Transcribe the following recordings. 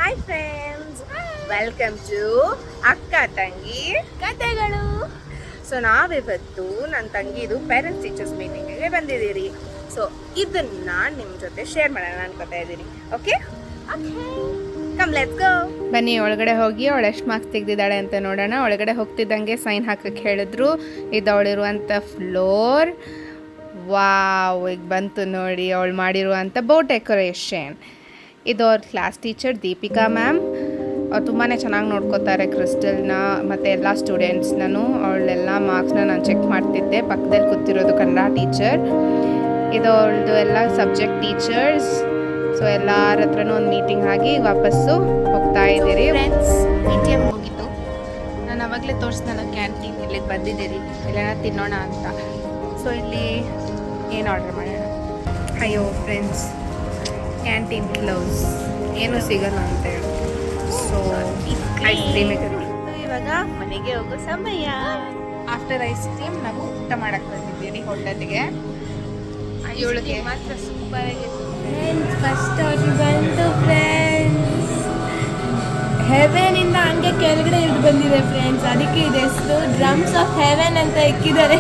Hi friends, welcome to ಅಕ್ಕ ತಂಗಿ ಕಥೆಗಳು. ಸೊ ನಾವಿವತ್ತು ನನ್ನ ತಂಗಿದು ಪೇರೆಂಟ್ಸ್ ಟೀಚರ್ಸ್ ಮೀಟಿಂಗಿಗೆ ಬಂದಿದ್ದೀರಿ. ಸೊ ಇದನ್ನ ನಿಮ್ಮ ಜೊತೆ ಶೇರ್ ಮಾಡೋಣ ಅನ್ಕೋತಾ ಇದ್ದೀನಿ. Okay, come let's go. ಬನ್ನಿ ಒಳಗಡೆ ಹೋಗಿ ಅವಳು ಎಷ್ಟು ಮಾರ್ಕ್ಸ್ ತೆಗೆದಿದ್ದಾಳೆ ಅಂತ ನೋಡೋಣ. ಒಳಗಡೆ ಹೋಗ್ತಿದ್ದಂಗೆ ಸೈನ್ ಹಾಕಕ್ಕೆ ಹೇಳಿದ್ರು. ಇದು ಅವಳಿರುವಂಥ ಫ್ಲೋರ್. ವಾವ್, ಈಗ ಬಂತು ನೋಡಿ ಅವಳು ಮಾಡಿರುವಂಥ ಬೋಟ್ ಡೆಕೋರೇಷನ್. ಇದು ಅವ್ರ ಕ್ಲಾಸ್ ಟೀಚರ್ ದೀಪಿಕಾ ಮ್ಯಾಮ್. ಅವ್ರು ತುಂಬಾ ಚೆನ್ನಾಗಿ ನೋಡ್ಕೋತಾರೆ ಕ್ರಿಸ್ಟಲ್ನ ಮತ್ತು ಎಲ್ಲ ಸ್ಟೂಡೆಂಟ್ಸ್ನೂ. ಅವಳೆಲ್ಲ ಮಾರ್ಕ್ಸ್ನ ನಾನು ಚೆಕ್ ಮಾಡ್ತಿದ್ದೆ. ಪಕ್ಕದಲ್ಲಿ ಕೂತಿರೋದು ಕನ್ನಡ ಟೀಚರ್. ಇದು ಅವಳದು ಎಲ್ಲ ಸಬ್ಜೆಕ್ಟ್ ಟೀಚರ್ಸ್. ಸೊ ಎಲ್ಲರ ಹತ್ರನೂ ಒಂದು ಮೀಟಿಂಗ್ ಆಗಿ ವಾಪಸ್ಸು ಹೋಗ್ತಾ ಇದ್ದೀರಿ. ಫ್ರೆಂಡ್ಸ್, ATM ಹೋಗಿದ್ದು ನಾನು ಅವಾಗಲೇ ತೋರಿಸ್ನಲ್ಲ ಕ್ಯಾಂಟೀನ್, ಇಲ್ಲಿಗೆ ಬಂದಿದ್ದೀರಿ ಎಲ್ಲಾರ ತಿನ್ನೋಣ ಅಂತ. ಸೊ ಇಲ್ಲಿ ಏನು ಆರ್ಡರ್ ಮಾಡೋಣ? ಅಯ್ಯೋ ಫ್ರೆಂಡ್ಸ್, ಕ್ಯಾಂಟೀನ್ ಕ್ಲೋಸ್, ಏನೂ ಸಿಗಲ್ಲ ಅಂತ ಹೇಳಿ. ಸೊ ಐಸ್ ಕ್ರೀಮ್ ಇದೆ. ಇವಾಗ ಮನೆಗೆ ಹೋಗೋ ಸಮಯ. ಆಫ್ಟರ್ ಐಸ್ ಕ್ರೀಮ್ ನಾವು ಊಟ ಮಾಡಕ್ಕೆ ಬಂದಿದ್ದೀರಿ ಹೋಟೆಲ್ಗೆ. ಇವಳಿಗೆ ಮಾತ್ರ ಸೂಪರ್ ಆಗಿತ್ತು. ಫಸ್ಟ್ ಆರ್ಡರ್ ಬಂತು ಫ್ರೆಂಡ್ಸ್. ಹೆವೆನಿಂದ ಹಂಗೆ ಕೆಳಗಡೆ ಇಳಿದು ಬಂದಿದೆ ಫ್ರೆಂಡ್ಸ್. ಅದಕ್ಕೆ ಇದೆ ಹೆಸರು ಡ್ರಮ್ಸ್ ಆಫ್ ಹೆವೆನ್ ಅಂತ ಇಕ್ಕಿದ್ದಾರೆ.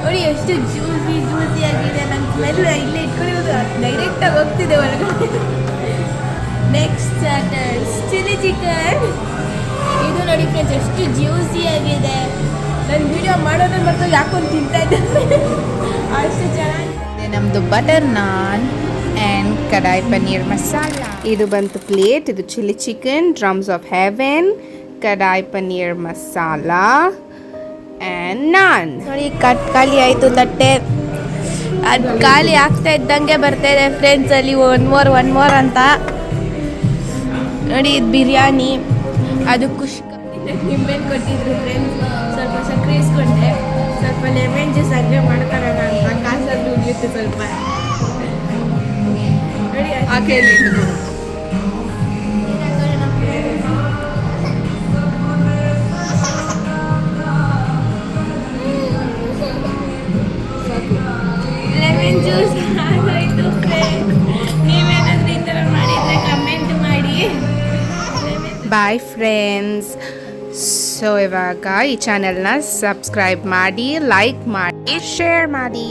ನೋಡಿ ಎಷ್ಟು ಜ್ಯೂಸಿ ಆಗಿದೆ. ನನ್ನ ಸ್ಮೆಲ್ ಇಲ್ಲೇ ಇಟ್ಕೊಂಡಿರೋದು ಡೈರೆಕ್ಟಾಗಿ ಹೋಗ್ತಿದೆ ಒಳಗಡೆ. Next starters chilli chicken. ಇದು ನೋಡಿ ಫ್ರೆಂಡ್ಸ್ ಎಷ್ಟು ಜ್ಯೂಸಿ ಆಗಿದೆ. ನಾನು ವಿಡಿಯೋ ಮಾಡೋದ್ರ ಮತ್ತು ಯಾಕೊಂಡು ತಿಂತಾ ಇದ್ದೆ, ಅಷ್ಟು ಚೆನ್ನಾಗಿದೆ. ನಮ್ಮದು ಬಟರ್ ನಾನ್ ಆ್ಯಂಡ್ ಕಡಾಯಿ ಪನ್ನೀರ್ ಮಸಾಲ. ಇದು ಬಂತು ಪ್ಲೇಟ್. ಇದು chilli chicken, drums of Heaven, ಕಡಾಯಿ ಪನ್ನೀರ್ ಮಸಾಲ ಆ್ಯಂಡ್ ನಾನ್. ನೋಡಿ ಖಾಲಿ ಆಯಿತು ತಟ್ಟೆ. ಅದು ಖಾಲಿ ಆಗ್ತಾ ಇದ್ದಂಗೆ ಬರ್ತಾ ಇದೆ ಫ್ರೆಂಡ್ಸ್. ಅಲ್ಲಿ ಒನ್ ಮೋರ್ ಅಂತ ನೋಡಿ. ಇದು ಬಿರಿಯಾನಿ, ಅದು ಖುಷಿ ನಿಂಬೆಹಣ್ಣು ಕೊಟ್ಟಿದ್ರು ಫ್ರೆಂಡ್ಸ್. ಸ್ವಲ್ಪ ಸಕ್ಕರೆ ಇಸ್ಕೊಂಡೆ, ಸ್ವಲ್ಪ ಲೆಮನ್ ಜ್ಯೂಸ್ ಹಂಗೆ ಮಾಡ್ಕೊಳ್ಳೋಣ ಅಂತ. ಕಾಸಾದ್ರೂ ಉಳಿಯುತ್ತೆ ಸ್ವಲ್ಪ. ನೋಡಿ ಹಾಕೇಳಿ ಲೆಮನ್ ಜ್ಯೂಸ್ ಆಗೋಯ್ತು ಫ್ರೆಂಡ್ಸ್. ನೀವೇನಾದರೂ ಈ ಥರ ಮಾಡಿದರೆ ಕಮೆಂಟ್ ಮಾಡಿ. Bye friends. ಸೊ ಇವಾಗ ಈ ಚಾನೆಲ್ನ ಸಬ್ಸ್ಕ್ರೈಬ್ ಮಾಡಿ, ಲೈಕ್ ಮಾಡಿ, ಶೇರ್ ಮಾಡಿ.